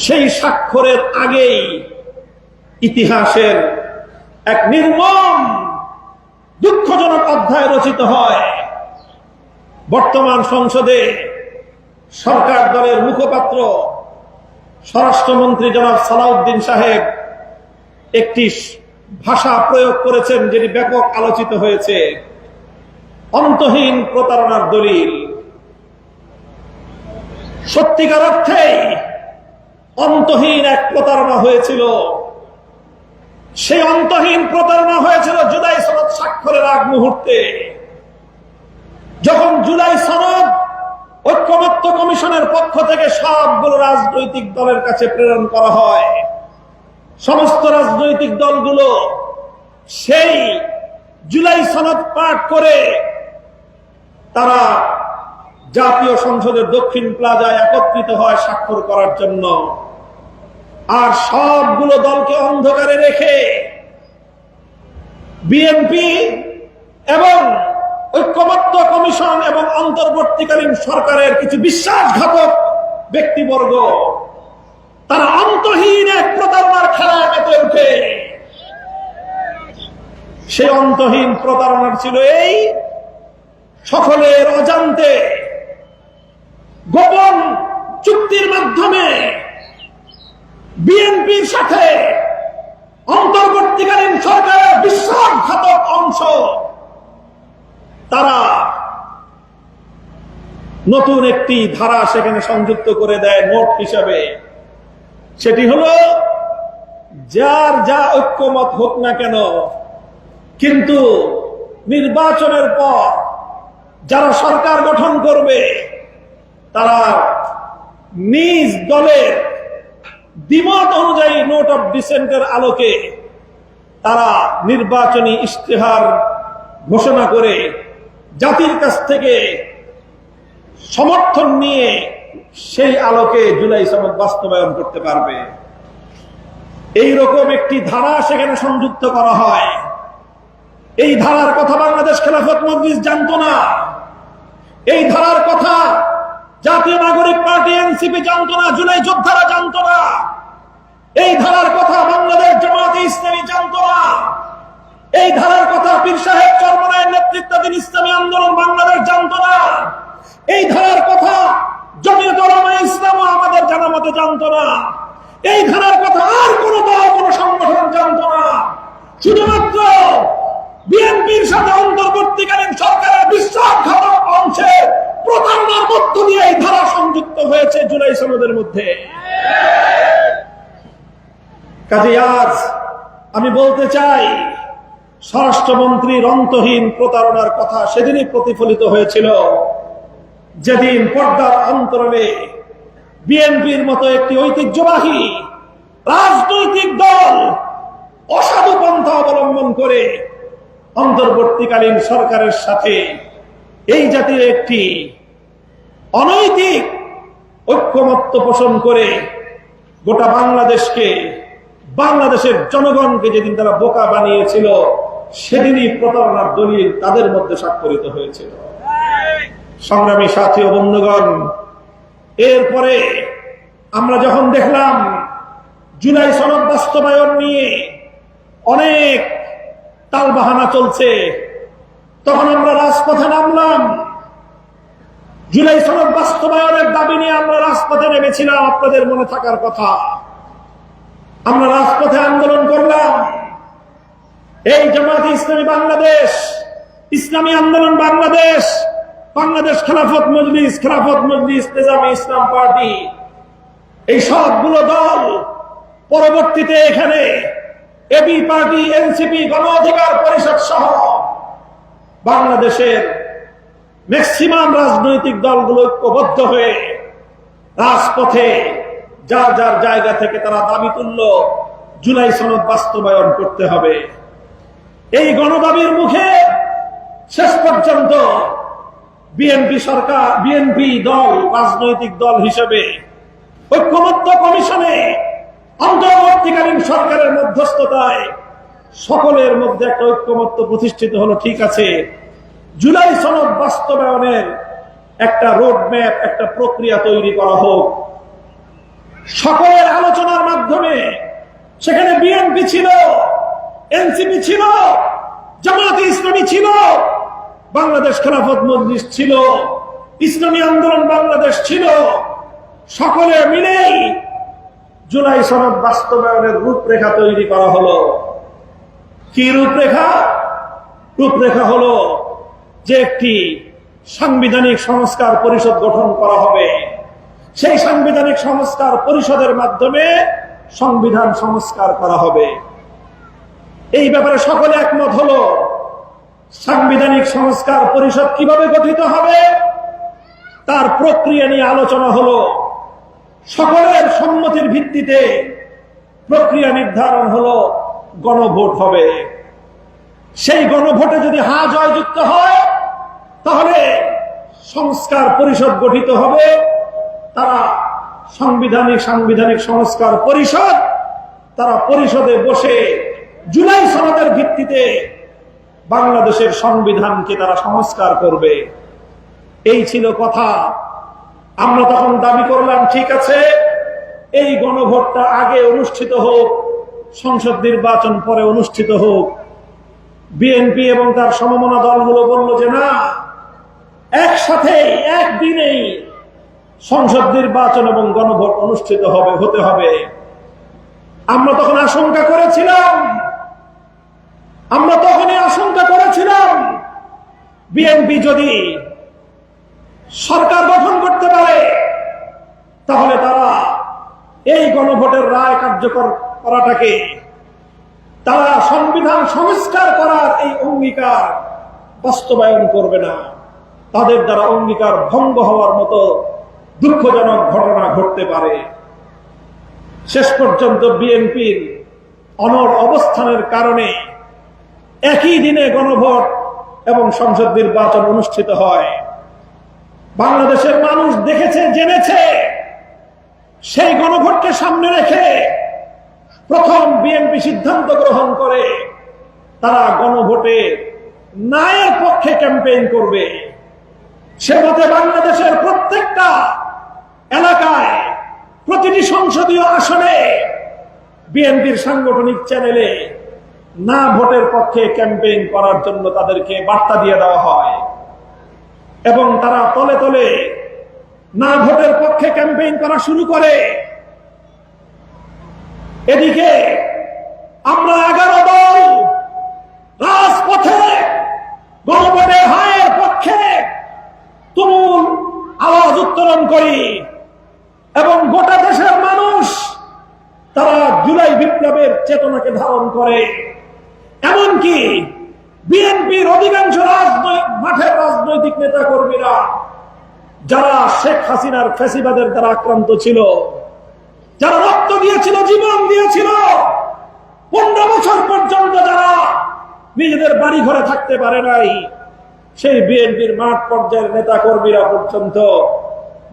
সেই স্বাক্ষরের আগেই ইতিহাসের এক নির্মম দুঃখজনক অধ্যায় রচিত হয়। বর্তমান সংসদে সরকার দলের মুখপাত্র স্বরাষ্ট্রমন্ত্রী জনাব সালাউদ্দিন সাহেব একটি ভাষা প্রয়োগ করেছেন যেটি ব্যাপক আলোচিত হয়েছে, অন্তহীন প্রতারণার দলিল। সত্যিকার অর্থেই অন্তহীন এক প্রতারণা হয়েছিল। সেই অন্তহীন প্রতারণা হয়েছিল জুলাই সনদ স্বাক্ষরের আগ মুহূর্তে, যখন জুলাই সনদ ঐক্যমত্য কমিশনের পক্ষ থেকে সবগুলো রাজনৈতিক দলের কাছে প্রেরণ করা হয়। সমস্ত রাজনৈতিক দলগুলো সেই জুলাই সনদ পাঠ করে তারা জাতীয় সংসদের দক্ষিণ প্লাজায় একত্রিত হয় স্বাক্ষর করার জন্য। আর সবগুলো দলকে অন্ধকারে রেখে বিএনপি এবং ঐক্যমত্য কমিশন এবং অন্তর্বর্তীকালীন সরকারের কিছু বিশ্বাসঘাতক ব্যক্তিবর্গ তারা অন্তহীন এক প্রতারণার খেলায় মেতে ওঠে। সেই অন্তহীন প্রতারণার ছিল এই, সকলের অজান্তে গোপন চুক্তির মাধ্যমে বিএনপির সাথে অন্তর্বর্তীকালীন সরকারের বিশ্বাসঘাতক অংশ তারা নতুন একটি ধারা সেখানে সংযুক্ত করে দেয় নোট হিসাবে। সেটি হলো, যার যা ঐক্যমত হোক না কেন, কিন্তু নির্বাচনের পর যারা সরকার গঠন করবে তারা নিজ দলের দ্বিমত অনুযায়ী নোট অফ ডিসেন্টের আলোকে তারা নির্বাচনী ইশতেহার ঘোষণা করে জাতির কাছ থেকে সমর্থন নিয়ে সেই আলোকে জুলাই সনদ বাস্তবায়ন করতে পারবে। এইরকম একটি ধারা সেখানে সংযুক্ত করা হয়। এই ধারার কথা বাংলাদেশ খেলাফত মজলিস জানতো না। এই ধারার কথা জাতীয় নাগরিক পার্টি এনসিপি জানতো না, জুলাই যোদ্ধারা জানতো না। এই ধারার কথা বাংলাদেশ জামায়াতে ইসলামী জানতো না। এই ধারার কথা পীর সাহেব চরমনায়ের নেতৃত্বাধীন ইসলামী আন্দোলন বাংলাদেশ জানতো না। এই ধারার কথা জমিয়তুল উলামায়ে ইসলাম আমাদের জানা মতে জানতো না। এই ধারার কথা আর কোন দল, কোন সংগঠন জানতো না। শুধুমাত্র বিএনপির সাথে অন্তর্বর্তীকালীন সরকারের বিশ্বাসঘাতক অংশের প্রতারণার মধ্য দিয়ে এই ধারা সংযুক্ত হয়েছে জুলাই সনদের মধ্যে। কাজে আজ আমি বলতে চাই, স্বরাষ্ট্রমন্ত্রীর অন্তহীন প্রতারণার কথা সেদিনই প্রতিফলিত হয়েছিল যেদিন পর্দার অন্তরালে বিএনপির মতো একটি ঐতিহ্যবাহী রাজনৈতিক দল অসাধু পন্থা অবলম্বন করে অন্তর্বর্তীকালীন সরকারের সাথে এই জাতীয় একটি অনৈতিক ঐক্যমত্য পোষণ করে গোটা বাংলাদেশকে, বাংলাদেশের জনগণকে যেদিন তারা বোকা বানিয়েছিল, সেদিনই প্রতারণার দলিল তাদের মধ্যে স্বাক্ষরিত হয়েছিল। সংগ্রামী সাথী ও বন্ধুগণ, এরপরে আমরা যখন দেখলাম জুলাই সনদ বাস্তবায়ন নিয়ে অনেক তালবাহানা চলছে, তখন আমরা রাজপথে নামলাম। জুলাই সনদ বাস্তবায়নের দাবি নিয়ে আমরা রাজপথে নেমেছিলাম, আপনাদের মনে থাকার কথা। আমরা রাজপথে আন্দোলন করলাম। এই জামায়াতে ইসলামী বাংলাদেশ, ইসলামী আন্দোলন বাংলাদেশ, বাংলাদেশ খেলাফত মজলিস, নিজামী ইসলাম পার্টি, এই সবগুলো দল পরবর্তীতে এখানে এবি পার্টি, এনসিপি, গণ অধিকার পরিষদ সহ বাংলাদেশের ম্যাক্সিমাম রাজনৈতিক দলগুলো ঐক্যবদ্ধ হয়ে রাজপথে যার যার জায়গা থেকে তারা দাবি তুলল জুলাই সনদ বাস্তবায়ন করতে হবে। এই গণদাবির মুখে শেষ পর্যন্ত বিএনপি দল রাজনৈতিক দল হিসেবে ঐক্যমত্য কমিশনে অন্তর্বর্তীকালীন সরকারের মধ্যস্থতায় সকলের মধ্যে একটা ঐক্যমত্য প্রতিষ্ঠিত হলো। ঠিক আছে, জুলাই সনদ বাস্তবায়নের একটা রোডম্যাপ, একটা প্রক্রিয়া তৈরি করা হোক। সকলের আলোচনার মাধ্যমে সেখানে বিএনপি ছিল, এনসিপি ছিল, জামায়াতে ইসলামী ছিল, বাংলাদেশ খেলাফত মজলিস ছিল, ইসলামী আন্দোলন বাংলাদেশ ছিল। সকলে মিলেই জুলাই সনদ বাস্তবায়নের রূপরেখা তৈরি করা হলো। কি রূপরেখা? রূপরেখা হলো যে একটি সাংবিধানিক সংস্কার পরিষদ গঠন করা হবে। সেই সাংবিধানিক সংস্কার পরিষদের মাধ্যমে সংবিধান সংস্কার করা হবে। এই ব্যাপারে সকলে একমত হলো। সাংবিধানিক সংস্কার পরিষদ কিভাবে গঠিত হবে তার প্রক্রিয়া নিয়ে আলোচনা হলো। সকলের সম্মতির ভিত্তিতে প্রক্রিয়া নির্ধারণ হলো, গণভোট হবে। সেই গণভোটে যদি হা জয়যুক্ত হয় তাহলে সংস্কার পরিষদ গঠিত হবে। তারা সাংবিধানিক সংস্কার পরিষদ, তারা পরিষদে বসে জুলাই সনদের ভিত্তিতে বাংলাদেশের সংবিধানকে তারা সংস্কার করবে। এই ছিল কথা। আমরা তখন দাবি করলাম, ঠিক আছে, এই গণভোটটা আগে অনুষ্ঠিত হোক, সংসদ নির্বাচন পরে অনুষ্ঠিত হোক। বিএনপি এবং তার সমমনা দলগুলো বলল যে না, একসাথে একদিনেই সংসদ নির্বাচন এবং গণভোট অনুষ্ঠিত হতে হবে। আমরা তখন আশঙ্কা করেছিলাম বিএনপি যদি সরকার গঠন করতে পারে তাহলে তারা এই গণভোটের রায় কার্যকর করাটাকে, তারা সংবিধান সংস্কার করার এই অঙ্গীকার বাস্তবায়ন করবে না। তাদের দ্বারা অঙ্গীকার ভঙ্গ হওয়ার মতো দুঃখজনক ঘটনা ঘটতে পারে। শেষ পর্যন্ত বিএনপির অনড় অবস্থানের কারণে একই দিনে গণভোট এবং সংসদ নির্বাচন অনুষ্ঠিত হয়। বাংলাদেশের মানুষ দেখেছে, জেনেছে। সেই গণভোটকে সামনে রেখে প্রথম বিএনপি সিদ্ধান্ত গ্রহণ করে তারা গণভোটে ন্যায়ের পক্ষে ক্যাম্পেইন করবে। সে মতে বাংলাদেশের প্রত্যেকটা এলাকায়, প্রতিটি সংসদীয় আসনে বিএনপির সাংগঠনিক চ্যানেলে না ভোটের পক্ষে ক্যাম্পেইন করার জন্য তাদেরকে বার্তা দিয়ে দেওয়া হয় এবং তারা তলে তলে না ভোটের পক্ষে ক্যাম্পেইন করা শুরু করে। এদিকে আমরা 11 দল রাজপথে গণভোটে হায়ের পক্ষে তুমুল আওয়াজ উত্তোলন করি এবং গোটা দেশের মানুষ তারা জুলাই বিপ্লবের চেতনাকে ধারণ করে। এমনকি বিএনপির অধিকাংশ মাঠের রাজনৈতিক নেতা কর্মীরা যারা শেখ হাসিনার ফ্যাসিবাদের দ্বারা আক্রান্ত ছিল, যারা রক্ত দিয়েছিল, জীবন দিয়েছিল, 15 বছর পর্যন্ত যারা নিজেদের বাড়ি ঘরে থাকতে পারে নাই, সেই বিএনপির মাঠ পর্যায়ের নেতা কর্মীরা পর্যন্ত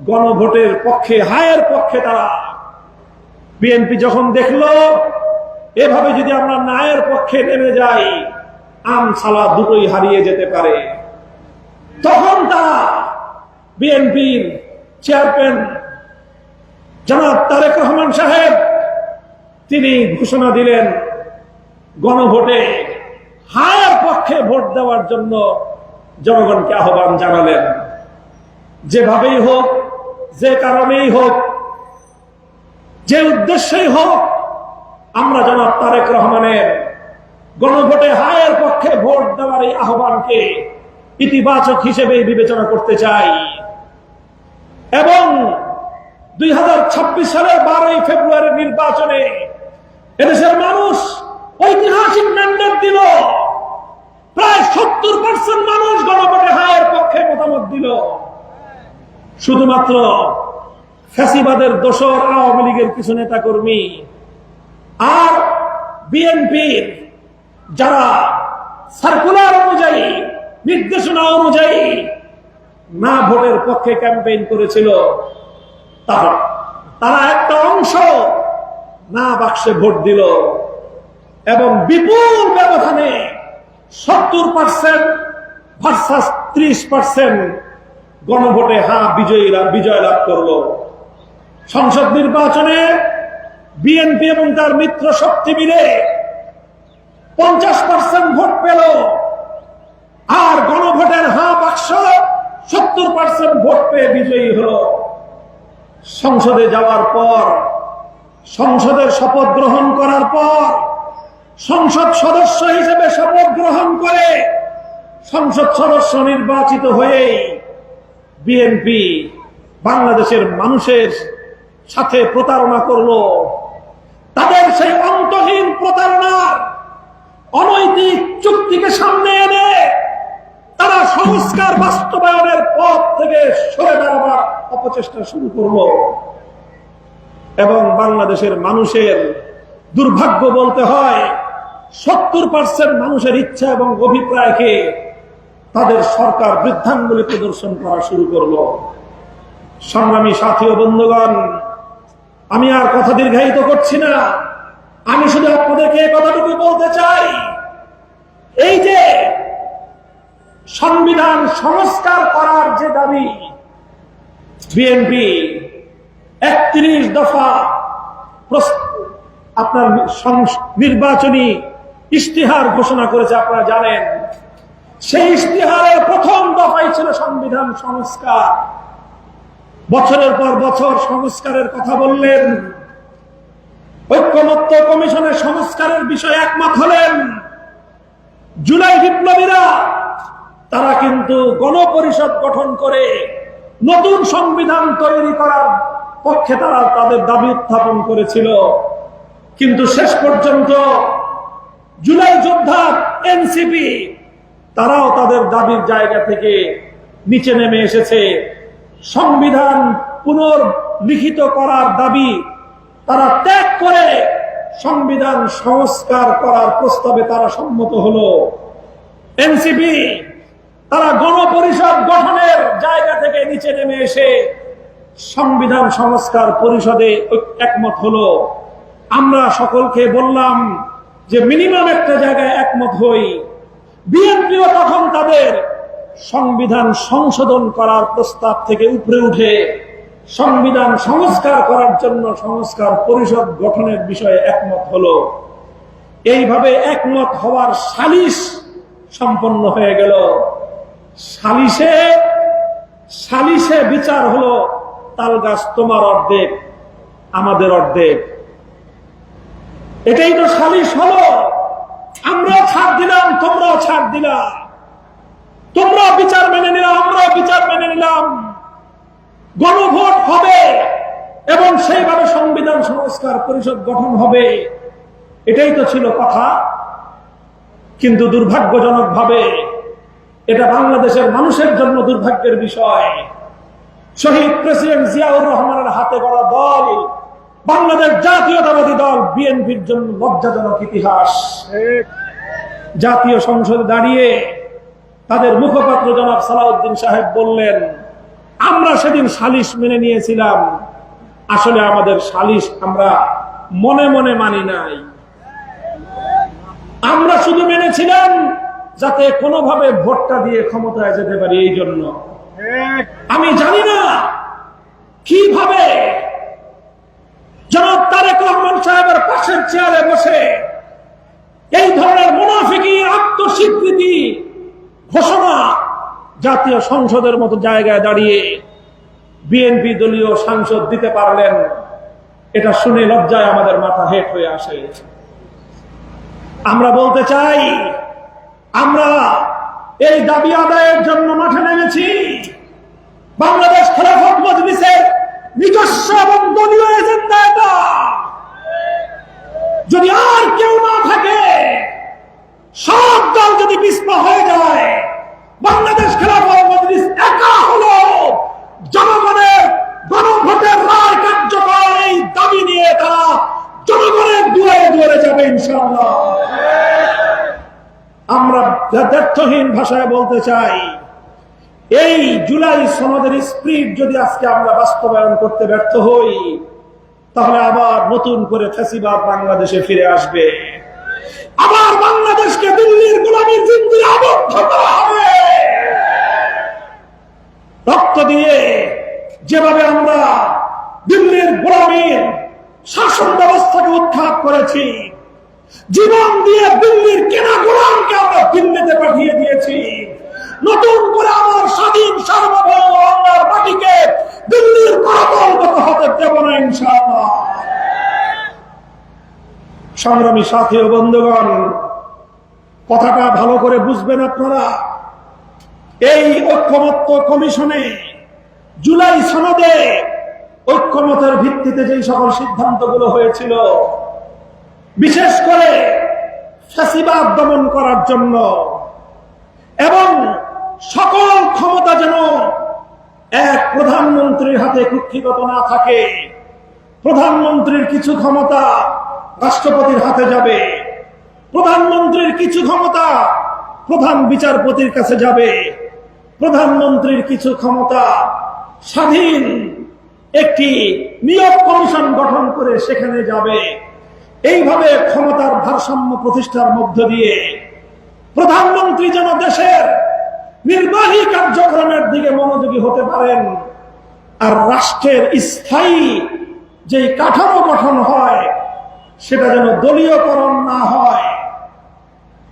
গণভোটের পক্ষে, হায়ের পক্ষে তারা। বিএনপি যখন দেখলো এভাবে যদি আমরা ন্যায়ের পক্ষে নেমে যাই আম ছালা দুটোই হারিয়ে যেতে পারে, তখন তারা বিএনপির চেয়ারম্যান জনাব তারেক রহমান সাহেব তিনি ঘোষণা দিলেন, গণভোটে হায়ের পক্ষে ভোট দেওয়ার জন্য জনগণকে আহ্বান জানালেন। যেভাবেই হোক, যে কারণেই হোক, যে উদ্দেশ্যেই হোক, আমরা জনাব তারেক রহমানের গণভোটে হায়ের পক্ষে ভোট দেওয়ার এই আহ্বানকে ইতিবাচক হিসেবে বিবেচনা করতে চাই এবং 2026 সালের 12 ফেব্রুয়ারি নির্বাচনে এদেশের মানুষ ঐতিহাসিক ম্যান্ডেট দিল। প্রায় 70% মানুষ গণভোটে হায়ের পক্ষে মতামত দিল। শুধুমাত্র ফ্যাসিবাদের দোসর আওয়ামী লীগের কিছু নেতা কর্মী আর বিএনপির যারা সার্কুলার অনুযায়ী, নির্দেশনা অনুযায়ী না ভোটের পক্ষে ক্যাম্পেইন করেছিল, তারা একটা অংশ না বাক্সে ভোট দিল এবং বিপুল ব্যবধানে 70% ভার্সাস 30% গণভোটে বিজয় লাভ করলো। সংসদ নির্বাচনে বিএনপি এবং তার মিত্র শক্তি মিলে 50% ভোট পেল, আর গণভোটের হা বাক্স 70% ভোট পেয়ে বিজয়ী হল। সংসদে যাওয়ার পর, সংসদের শপথ গ্রহণ করার পর, সংসদ সদস্য হিসেবে শপথ গ্রহণ করে সংসদ সদস্য নির্বাচিত হয়ে বিএনপি বাংলাদেশের মানুষের সাথে প্রতারণা করলো। তাদের সেই অন্তহীন প্রতারণার অনৈতিক চুক্তিকে সামনে এনে তারা সংস্কার বাস্তবায়নের পথ থেকে সরে দাঁড়াবার অপচেষ্টা শুরু করলো। এবং বাংলাদেশের মানুষের দুর্ভাগ্য বলতে হয়, 70% মানুষের ইচ্ছা এবং অভিপ্রায়কে তাদের সরকার বৃদ্ধাঙ্গুলি প্রদর্শন করা শুরু করলো। সংগ্রামী সাথী ও বন্ধুগণ, আমি আর কথা দীর্ঘায়িত করছি না। আমি শুধু আপনাদেরকে এই কথাটুকু বলতে চাই, এই যে সংবিধান সংস্কার করার যে দাবি, বিএনপি 31 দফা আপনার নির্বাচনী ইশতেহার ঘোষণা করেছে, আপনারা জানেন। সেই ইশতেহারের প্রথম দফাই ছিল সংবিধান সংস্কার। বছরের পর বছর সংস্কারের কথা বললেন, ঐক্যমত্য কমিশনের সংস্কারের বিষয়ে একমত হলেন। জুলাই বিপ্লবীরা তারা কিন্তু গণপরিষদ গঠন করে নতুন সংবিধান তৈরি করার পক্ষে তারা তাদের দাবি উত্থাপন করেছিল। কিন্তু শেষ পর্যন্ত জুলাই যোদ্ধা এনসিপি তারাও তাদের দাবির জায়গা থেকে নিচে নেমে এসেছে। সংবিধান পুনর্লিখিত করার দাবি তারা ত্যাগ করে সংবিধান সংস্কার করার প্রস্তাবে তারা সম্মত হলো। এনসিপি তারা গণপরিষদ গঠনের জায়গা থেকে নিচে নেমে এসে সংবিধান সংস্কার পরিষদে একমত হলো। আমরা সকলকে বললাম যে মিনিমাম একটা জায়গায় একমত হই। বিএনপিও তখন তাদের সংবিধান সংশোধন করার প্রস্তাব থেকে উপরে উঠে সংবিধান সংস্কার করার জন্য সংস্কার পরিষদ গঠনের বিষয়ে একমত হলো। এইভাবে একমত হওয়ার সালিশ সম্পন্ন হয়ে গেল। সালিশে বিচার হলো, তালগাছ তোমার অর্ধেক আমাদের অর্ধেক। এটাই তো সালিশ হলো। আমরাও ছাড় দিলাম, তোমরাও ছাড় দিলা, তোমরা বিচার মেনে নিলাম, আমরাও বিচার মেনে নিলাম। গণভোট হবে এবং সেইভাবে সংবিধান সংস্কার পরিষদ গঠন হবে, এটাই তো ছিল কথা। কিন্তু দুর্ভাগ্যজনক ভাবে এটা বাংলাদেশের মানুষের জন্য দুর্ভাগ্যের বিষয়। শহীদ প্রেসিডেন্ট জিয়াউর রহমানের হাতে গড়া দল বাংলাদেশ জাতীয়তাবাদী দল বিএনপির জন্য লজ্জাজনক ইতিহাস। জাতীয় সংসদে দাঁড়িয়ে তাদের মুখপাত্র জনাব সালাউদ্দিন সাহেব বললেন, আমরা সেদিন সালিশ মেনে নিয়েছিলাম, আসলে আমাদের সালিশ আমরা মনে মনে মানি নাই, আমরা শুধু মেনেছিলাম যাতে কোনোভাবে ভোটটা দিয়ে ক্ষমতায় যেতে পারি। এই জন্য আমি জানি না কিভাবে জনাব তারেক রহমান সাহেবের পাশের চেয়ারে বসে এই ধরনের মুনাফিকি আত্মস্বীকৃতি ঘোষণা জাতীয় সংসদের মতো জায়গায় দাঁড়িয়ে বিএনপি দলীয় সাংসদ দিতে পারলেন। এটা শুনে লজ্জায় আমাদের মাথা হেট হয়ে আসে। আমরা বলতে চাই, আমরা এই দাবি আদায়ের জন্য মাঠে নেমেছি। বাংলাদেশ খেলাফত মজলিসের নিজস্ব এবং দলীয় এজেন্ডা এটা। যদি আর কেউ না থাকে, সব দল যদি পিছপা হয়ে যায়, বাংলাদেশ খেলাফত মজলিস একা হলো জনগণের গণভোটের রায় কার্যকর এই দাবি নিয়ে তারা জনগণের দুয়ারে দুয়ারে যাবে ইনশাআল্লাহ। আমরা যথার্থহীন ভাষায় বলতে চাই, এই জুলাই সনদের স্পিরিট যদি আজকে আমরা বাস্তবায়ন করতে ব্যর্থ হই, তাহলে আবার নতুন করে ফ্যাসিবাদ বাংলাদেশে ফিরে আসবে। আবার বাংলাদেশকে দিল্লির গোলামীর জিন্দিরে আবদ্ধ করা হবে। রক্ত দিয়ে যেভাবে আমরা দিল্লির গোলামীর শাসন ব্যবস্থাকে উৎখাত করেছি, জীবন দিয়ে দিল্লির কেনা গোলামকে আমরা দিল্লিতে পাঠিয়ে দিয়েছি। নতুন করে আমার স্বাধীন সার্বভৌম বাংলার মাটিকে দিল্লির করতলগত হতে দেব না ইনশাআল্লাহ। সংগ্রামী সাথী ও বন্ধুগণ, কথাটা ভালো করে বুঝবেন আপনারা। এই ঐক্যমত্য কমিশনে জুলাই সনদে ঐক্যমতের ভিত্তিতে যে সকল সিদ্ধান্তগুলো হয়েছিল, বিশেষ করে ফ্যাসিবাদ দমন করার জন্য, এবং সকল ক্ষমতা যেন এক প্রধানমন্ত্রীর হাতে কুক্ষিগত না থাকে, প্রধানমন্ত্রীর কিছু ক্ষমতা রাষ্ট্রপতির হাতে যাবে, প্রধানমন্ত্রীর কিছু ক্ষমতা প্রধান বিচারপতির কাছে যাবে, প্রধানমন্ত্রীর কিছু ক্ষমতা স্বাধীন একটি নিয়োগ কমিশন গঠন করে সেখানে যাবে। এইভাবে ক্ষমতার ভারসাম্য প্রতিষ্ঠার মধ্য দিয়ে প্রধানমন্ত্রী যেন দেশের নির্বাহী কার্যক্রমের দিকে মনোযোগী হতে পারেন, আর রাষ্ট্রের স্থায়ী যে কাঠামো গঠন হয় সেটা যেন দলীয়করণ না হয়,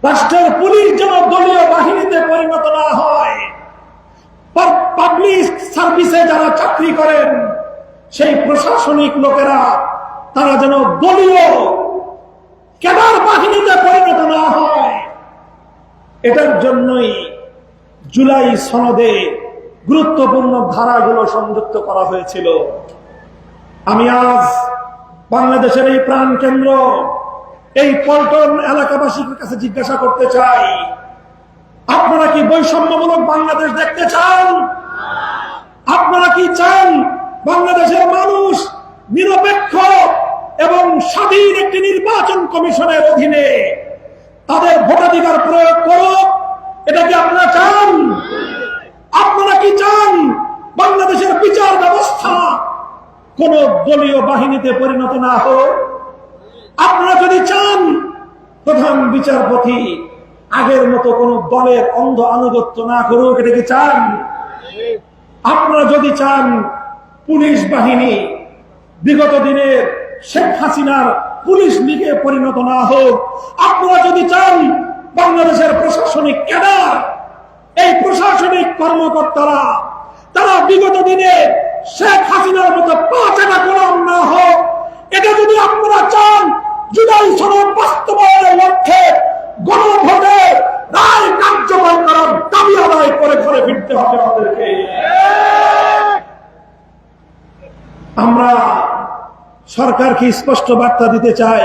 রাষ্ট্রের পুলিশ যেন দলীয় বাহিনীতে পরিণত না হয়, পাবলিক সার্ভিসে যারা চাকরি করেন সেই প্রশাসনিক লোকেরা তারা যেন দলীয় ক্যাডার বাহিনীতে পরিণত না হয়। এটার জন্যই জুলাই সনদে গুরুত্বপূর্ণ ধারাগুলো সংযুক্ত করা হয়েছিল। আমি আজ বাংলাদেশের এই প্রাণ কেন্দ্র এই পল্টন এলাকাবাসীর কাছে জিজ্ঞাসা করতে চাই, আপনারা কি বৈষম্যমূলক বাংলাদেশ দেখতে চান? আপনারা কি চান বাংলাদেশের মানুষ নিরপেক্ষ এবং স্বাধীন একটি নির্বাচন কমিশনের অধীনে তাদের ভোটাধিকার প্রয়োগ করুক? এটা কি আপনারা চান? আপনারা কি চান বাংলাদেশের বিচার ব্যবস্থা কোন দলীয় বাহিনীতে পরিণত না হোক? আপনারা যদি চান প্রধান বিচারপতি আগের মতো কোন দলের অন্ধ আনুগত্য না করুক, এটা কি চান? আপনারা যদি চান পুলিশ বাহিনী বিগত দিনে শেখ হাসিনার পুলিশ লীগে পরিণত না হোক, আপনারা যদি চান বাংলাদেশের প্রশাসনিক ক্যাডার, এই প্রশাসনিক কর্মকর্তারা তারা বিগত দিনে শেখ হাসিনার মতো পাঁচটা গোলাম না হোক, এটা যদি আপনারা চান, জুলাই সনদ বাস্তবায়নের লক্ষ্যে গণভোটে রায় কার্যকর করার দাবি আদায় করে ঘরে ফিরতে হবে আমাদেরকে। আমরা সরকারকে স্পষ্ট বার্তা দিতে চাই,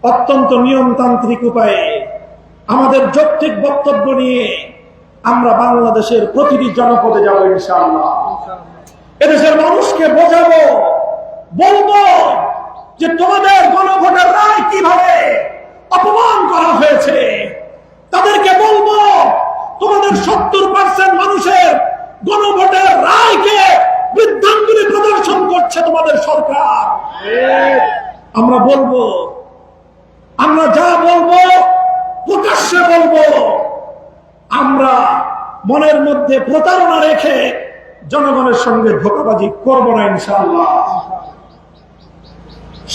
অত্যন্ত নিয়মতান্ত্রিক উপায়ে আমাদের যৌক্তিক বক্তব্য নিয়ে আমরা বাংলাদেশের প্রতিটি জনপদে যাব ইনশাআল্লাহ। এদেশের মানুষকে বোঝাবো, বলবো যে তোমাদের গণভোটের রায় কিভাবে অপমান করা হয়েছে। তাদেরকে বলবো তোমাদের 70% মানুষের গণভোটের রায়কে বৃদ্ধাঙ্গুলি প্রদর্শন করছে তোমাদের সরকার। আমরা বলবো, আমরা যা বলবো প্রকাশ্যে বলবো, আমরা মনের মধ্যে প্রতারণা রেখে জনগণের সঙ্গে ধোঁকাবাজি করব না ইনশাআল্লাহ।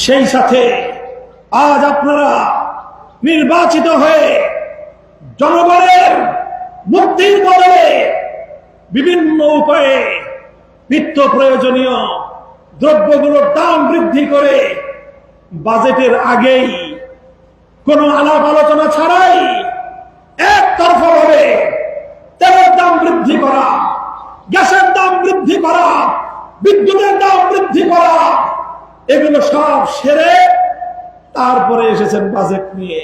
সেই সাথে আজ আপনারা নির্বাচিত হয়ে জনগণের মুক্তির বদলে বিভিন্ন উপায়ে নিত্য প্রয়োজনীয় দ্রব্যগুলোর দাম বৃদ্ধি করে বাজেটের আগেই কোনো আলাপ আলোচনা ছাড়াই একতরফা ভাবে তেলের দাম বৃদ্ধি করা, গ্যাসের দাম বৃদ্ধি করা, বিদ্যুতের দাম বৃদ্ধি করা, এগুলো সব সেরে তারপরে এসেছেন বাজেট নিয়ে।